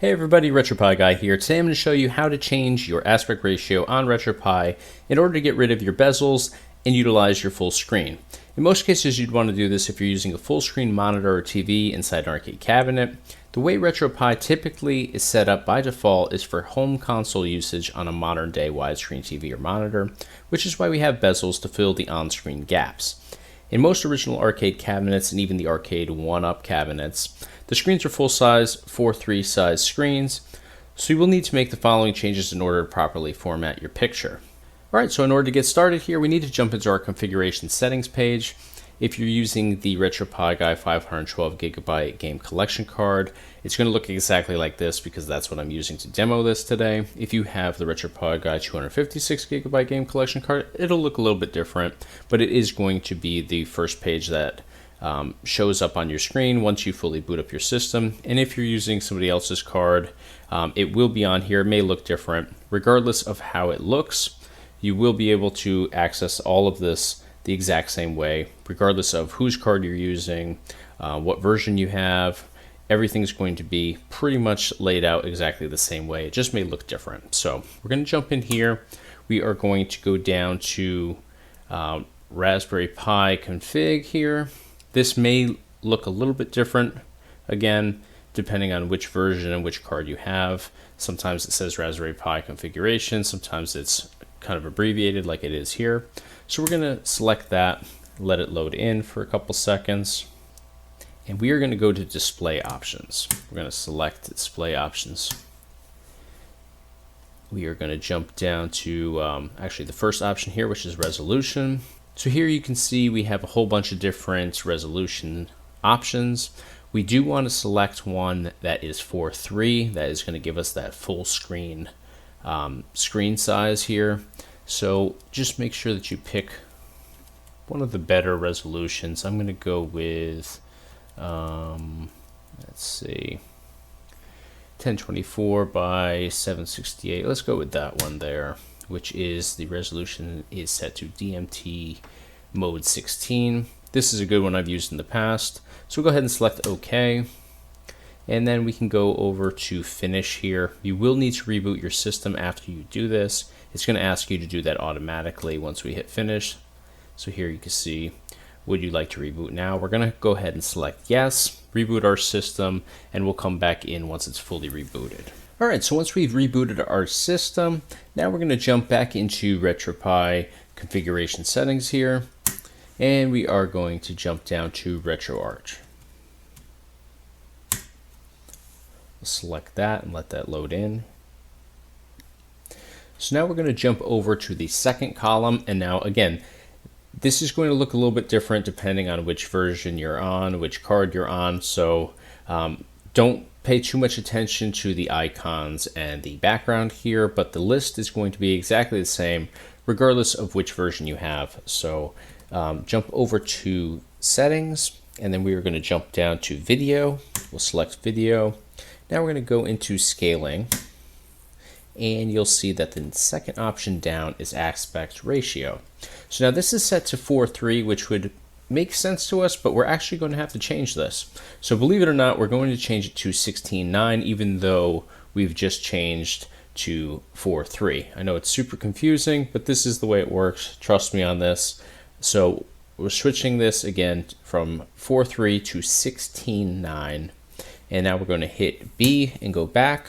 Hey everybody, RetroPie Guy here. Today I'm going to show you how to change your aspect ratio on RetroPie in order to get rid of your bezels and utilize your full screen. In most cases you'd want to do this if you're using a full screen monitor or TV inside an arcade cabinet. The way RetroPie typically is set up by default is for home console usage on a modern day widescreen TV or monitor, which is why we have bezels to fill the on-screen gaps. In most original arcade cabinets and even the Arcade1Up cabinets, the screens are full-size 4:3 size screens, so you will need to make the following changes in order to properly format your picture. Alright, so in order to get started here, we need to jump into our configuration settings page. If you're using the RetroPie Guy 512GB game collection card, it's going to look exactly like this because that's what I'm using to demo this today. If you have the RetroPie Guy 256GB game collection card, it'll look a little bit different, but it is going to be the first page that shows up on your screen once you fully boot up your system. And if you're using somebody else's card, it will be on here. It may look different. Regardless of how it looks, you will be able to access all of this the exact same way, regardless of whose card you're using, what version you have. Everything's going to be pretty much laid out exactly the same way. It just may look different. So we're going to jump in here. We are going to go down to Raspberry Pi config here. This may look a little bit different, again, depending on which version and which card you have. Sometimes it says Raspberry Pi configuration, sometimes it's kind of abbreviated like it is here. So we're going to select that, let it load in for a couple seconds, and we are going to go to display options. We're going to select display options. We are going to jump down to actually the first option here, which is resolution. So here you can see we have a whole bunch of different resolution options. We do want to select one that is 4:3. That is going to give us that full screen screen size here. So just make sure that you pick one of the better resolutions. I'm going to go with, let's see, 1024 by 768. Let's go with that one there, which is the resolution is set to DMT mode 16. This is a good one I've used in the past. So we'll go ahead and select OK. And then we can go over to finish here. You will need to reboot your system after you do this. It's going to ask you to do that automatically once we hit finish. So here you can see, would you like to reboot now? We're going to go ahead and select yes, reboot our system, and we'll come back in once it's fully rebooted. Alright, so once we've rebooted our system, now we're going to jump back into RetroPie configuration settings here, and we are going to jump down to RetroArch. Select that and let that load in. So now we're going to jump over to the second column, and now again, this is going to look a little bit different depending on which version you're on, which card you're on, so don't pay too much attention to the icons and the background here, but the list is going to be exactly the same regardless of which version you have. So jump over to settings, and then we are going to jump down to video. We'll select video. Now we're going to go into scaling, and you'll see that the second option down is aspect ratio. So now this is set to 4:3, which would make sense to us, but we're actually going to have to change this. So believe it or not, we're going to change it to 16:9, even though we've just changed to 4:3. I know it's super confusing, but this is the way it works. Trust me on this. So we're switching this again from 4:3 to 16:9. And now we're going to hit B and go back.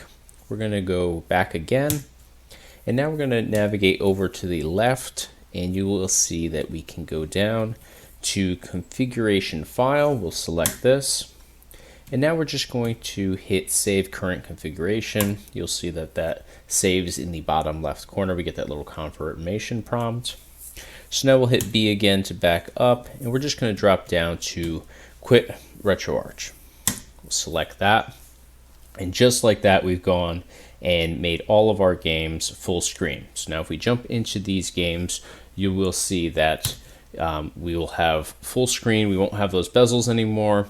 We're going to go back again. And now we're going to navigate over to the left, and you will see that we can go down to configuration file. We'll select this. And now we're just going to hit save current configuration. You'll see that that saves in the bottom left corner. We get that little confirmation prompt. So now we'll hit B again to back up, and we're just going to drop down to quit RetroArch. We'll select that, and just like that, we've gone and made all of our games full screen. So now if we jump into these games, you will see that we will have full screen. We won't have those bezels anymore.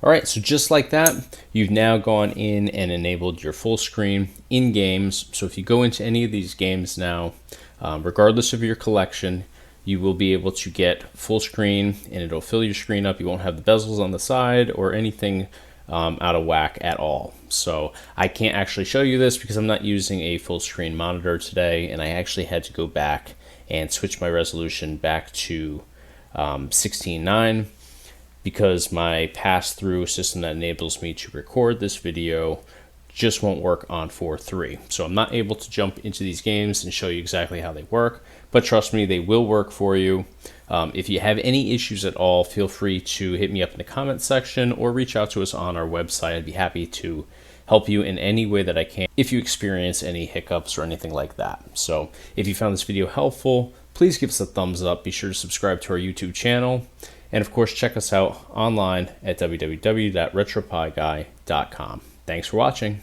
All right, so just like that, you've now gone in and enabled your full screen in games. So if you go into any of these games now, regardless of your collection, you will be able to get full screen, and it'll fill your screen up. You won't have the bezels on the side or anything out of whack at all. So I can't actually show you this because I'm not using a full screen monitor today, and I actually had to go back and switch my resolution back to 16:9 because my pass-through system that enables me to record this video just won't work on 4.3. So I'm not able to jump into these games and show you exactly how they work, but trust me, they will work for you. If you have any issues at all, feel free to hit me up in the comments section or reach out to us on our website. I'd be happy to help you in any way that I can if you experience any hiccups or anything like that. So if you found this video helpful, please give us a thumbs up. Be sure to subscribe to our YouTube channel. And of course, check us out online at www.retroPieGuy.com. Thanks for watching.